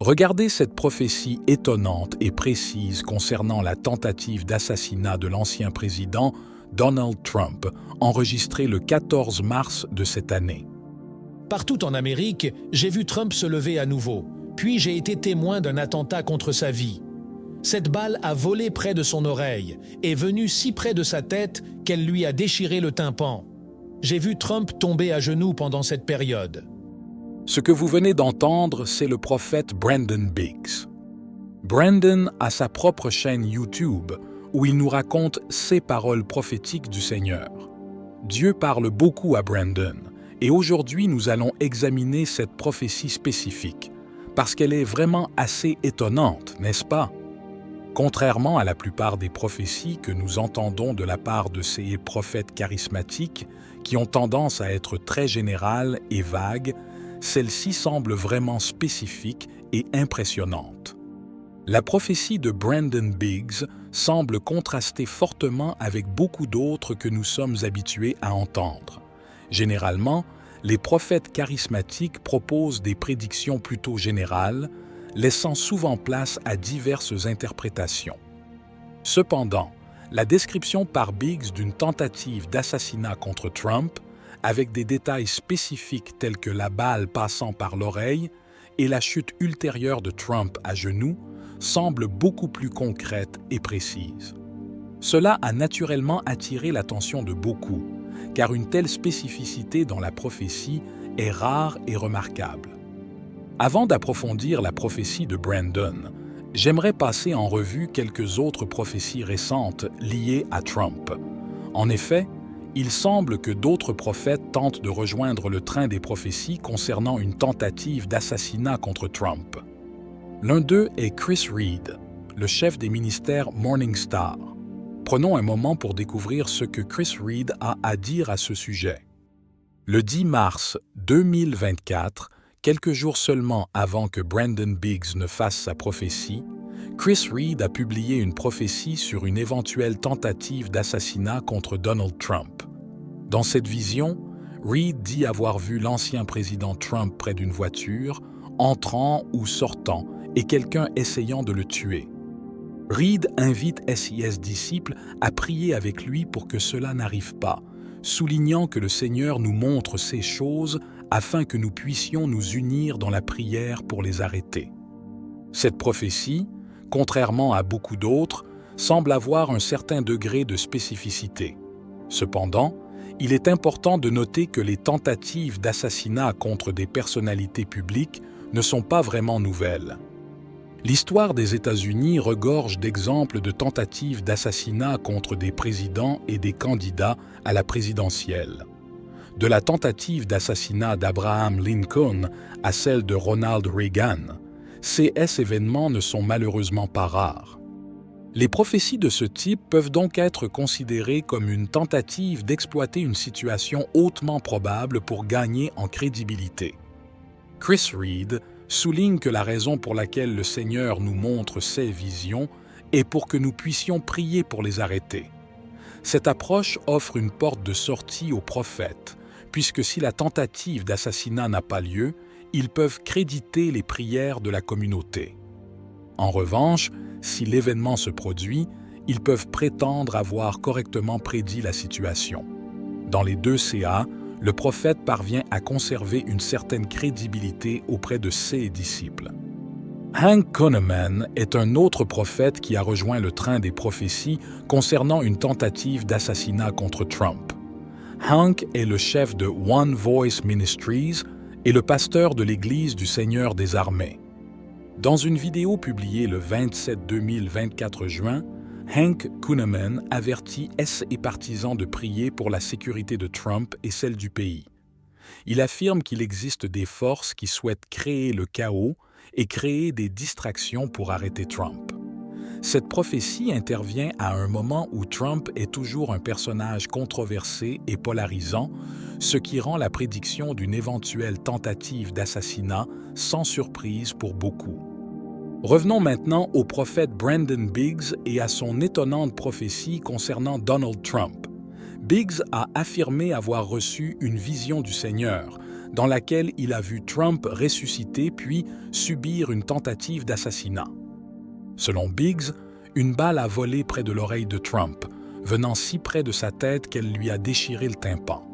Regardez cette prophétie étonnante et précise concernant la tentative d'assassinat de l'ancien président Donald Trump, enregistrée le 14 mars de cette année. Partout en Amérique, j'ai vu Trump se lever à nouveau, puis j'ai été témoin d'un attentat contre sa vie. Cette balle a volé près de son oreille, est venue si près de sa tête qu'elle lui a déchiré le tympan. J'ai vu Trump tomber à genoux pendant cette période. Ce que vous venez d'entendre, c'est le prophète Brandon Biggs. Brandon a sa propre chaîne YouTube où il nous raconte ces paroles prophétiques du Seigneur. Dieu parle beaucoup à Brandon et aujourd'hui nous allons examiner cette prophétie spécifique parce qu'elle est vraiment assez étonnante, n'est-ce pas? Contrairement à la plupart des prophéties que nous entendons de la part de ces prophètes charismatiques qui ont tendance à être très générales et vagues, celle-ci semble vraiment spécifique et impressionnante. La prophétie de Brandon Biggs semble contraster fortement avec beaucoup d'autres que nous sommes habitués à entendre. Généralement, les prophètes charismatiques proposent des prédictions plutôt générales, laissant souvent place à diverses interprétations. Cependant, la description par Biggs d'une tentative d'assassinat contre Trump, avec des détails spécifiques tels que la balle passant par l'oreille et la chute ultérieure de Trump à genoux, semble beaucoup plus concrète et précise. Cela a naturellement attiré l'attention de beaucoup, car une telle spécificité dans la prophétie est rare et remarquable. Avant d'approfondir la prophétie de Brandon, j'aimerais passer en revue quelques autres prophéties récentes liées à Trump. En effet, il semble que d'autres prophètes tentent de rejoindre le train des prophéties concernant une tentative d'assassinat contre Trump. L'un d'eux est Chris Reed, le chef des ministères Morning Star. Prenons un moment pour découvrir ce que Chris Reed a à dire à ce sujet. Le 10 mars 2024, quelques jours seulement avant que Brandon Biggs ne fasse sa prophétie, Chris Reed a publié une prophétie sur une éventuelle tentative d'assassinat contre Donald Trump. Dans cette vision, Reed dit avoir vu l'ancien président Trump près d'une voiture, entrant ou sortant, et quelqu'un essayant de le tuer. Reed invite SIS disciples à prier avec lui pour que cela n'arrive pas, soulignant que le Seigneur nous montre ces choses afin que nous puissions nous unir dans la prière pour les arrêter. Cette prophétie, contrairement à beaucoup d'autres, semble avoir un certain degré de spécificité. Cependant, il est important de noter que les tentatives d'assassinat contre des personnalités publiques ne sont pas vraiment nouvelles. L'histoire des États-Unis regorge d'exemples de tentatives d'assassinat contre des présidents et des candidats à la présidentielle. De la tentative d'assassinat d'Abraham Lincoln à celle de Ronald Reagan, ces événements ne sont malheureusement pas rares. Les prophéties de ce type peuvent donc être considérées comme une tentative d'exploiter une situation hautement probable pour gagner en crédibilité. Chris Reed souligne que la raison pour laquelle le Seigneur nous montre ces visions est pour que nous puissions prier pour les arrêter. Cette approche offre une porte de sortie aux prophètes, puisque si la tentative d'assassinat n'a pas lieu, ils peuvent créditer les prières de la communauté. En revanche, si l'événement se produit, ils peuvent prétendre avoir correctement prédit la situation. Dans les deux cas, le prophète parvient à conserver une certaine crédibilité auprès de ses disciples. Hank Kunneman est un autre prophète qui a rejoint le train des prophéties concernant une tentative d'assassinat contre Trump. Hank est le chef de One Voice Ministries et le pasteur de l'Église du Seigneur des Armées. Dans une vidéo publiée le 27-2024 juin, Hank Kunneman avertit ses partisans de prier pour la sécurité de Trump et celle du pays. Il affirme qu'il existe des forces qui souhaitent créer le chaos et créer des distractions pour arrêter Trump. Cette prophétie intervient à un moment où Trump est toujours un personnage controversé et polarisant, ce qui rend la prédiction d'une éventuelle tentative d'assassinat sans surprise pour beaucoup. Revenons maintenant au prophète Brandon Biggs et à son étonnante prophétie concernant Donald Trump. Biggs a affirmé avoir reçu une vision du Seigneur, dans laquelle il a vu Trump ressusciter puis subir une tentative d'assassinat. Selon Biggs, une balle a volé près de l'oreille de Trump, venant si près de sa tête qu'elle lui a déchiré le tympan.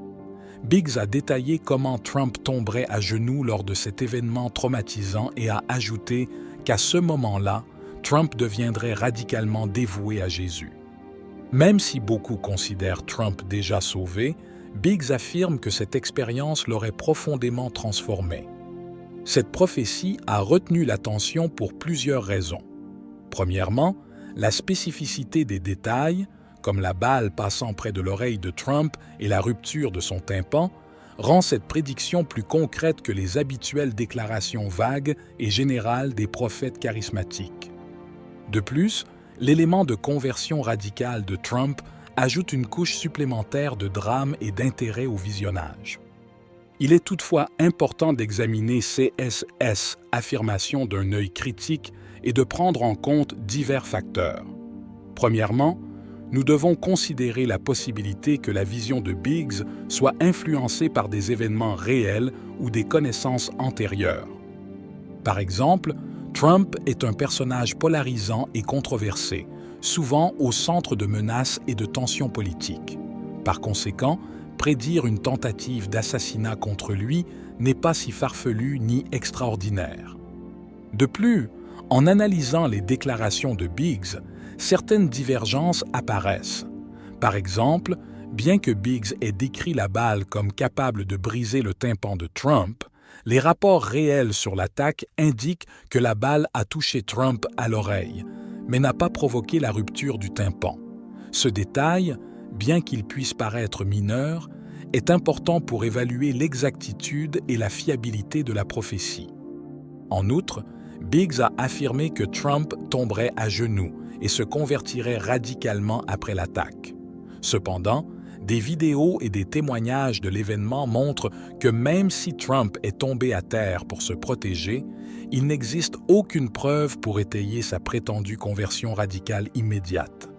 Biggs a détaillé comment Trump tomberait à genoux lors de cet événement traumatisant et a ajouté qu'à ce moment-là, Trump deviendrait radicalement dévoué à Jésus. Même si beaucoup considèrent Trump déjà sauvé, Biggs affirme que cette expérience l'aurait profondément transformé. Cette prophétie a retenu l'attention pour plusieurs raisons. Premièrement, la spécificité des détails, comme la balle passant près de l'oreille de Trump et la rupture de son tympan, rend cette prédiction plus concrète que les habituelles déclarations vagues et générales des prophètes charismatiques. De plus, l'élément de conversion radicale de Trump ajoute une couche supplémentaire de drame et d'intérêt au visionnage. Il est toutefois important d'examiner ces affirmations d'un œil critique et de prendre en compte divers facteurs. Premièrement, nous devons considérer la possibilité que la vision de Biggs soit influencée par des événements réels ou des connaissances antérieures. Par exemple, Trump est un personnage polarisant et controversé, souvent au centre de menaces et de tensions politiques. Par conséquent, prédire une tentative d'assassinat contre lui n'est pas si farfelu ni extraordinaire. De plus, en analysant les déclarations de Biggs, certaines divergences apparaissent. Par exemple, bien que Biggs ait décrit la balle comme capable de briser le tympan de Trump, les rapports réels sur l'attaque indiquent que la balle a touché Trump à l'oreille, mais n'a pas provoqué la rupture du tympan. Ce détail, bien qu'il puisse paraître mineur, est important pour évaluer l'exactitude et la fiabilité de la prophétie. En outre, Biggs a affirmé que Trump tomberait à genoux et se convertirait radicalement après l'attaque. Cependant, des vidéos et des témoignages de l'événement montrent que même si Trump est tombé à terre pour se protéger, il n'existe aucune preuve pour étayer sa prétendue conversion radicale immédiate.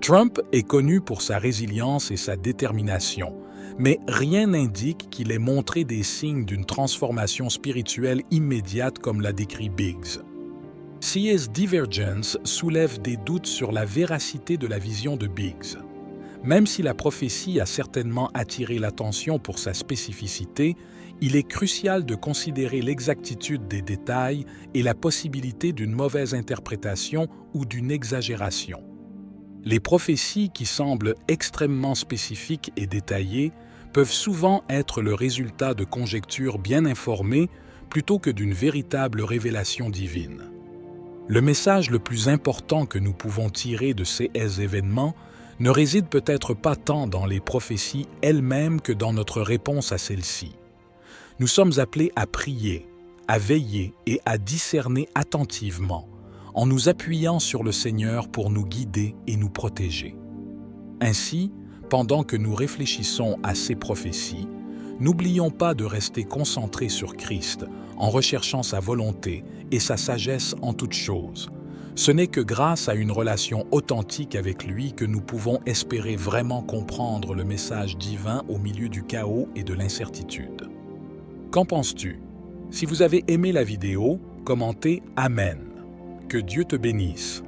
Trump est connu pour sa résilience et sa détermination, mais rien n'indique qu'il ait montré des signes d'une transformation spirituelle immédiate comme l'a décrit Biggs. C.S. Divergence soulève des doutes sur la véracité de la vision de Biggs. Même si la prophétie a certainement attiré l'attention pour sa spécificité, il est crucial de considérer l'exactitude des détails et la possibilité d'une mauvaise interprétation ou d'une exagération. Les prophéties qui semblent extrêmement spécifiques et détaillées peuvent souvent être le résultat de conjectures bien informées plutôt que d'une véritable révélation divine. Le message le plus important que nous pouvons tirer de ces événements ne réside peut-être pas tant dans les prophéties elles-mêmes que dans notre réponse à celles-ci. Nous sommes appelés à prier, à veiller et à discerner attentivement, en nous appuyant sur le Seigneur pour nous guider et nous protéger. Ainsi, pendant que nous réfléchissons à ces prophéties, n'oublions pas de rester concentrés sur Christ en recherchant sa volonté et sa sagesse en toutes choses. Ce n'est que grâce à une relation authentique avec lui que nous pouvons espérer vraiment comprendre le message divin au milieu du chaos et de l'incertitude. Qu'en penses-tu? Si vous avez aimé la vidéo, commentez « Amen ». Que Dieu te bénisse.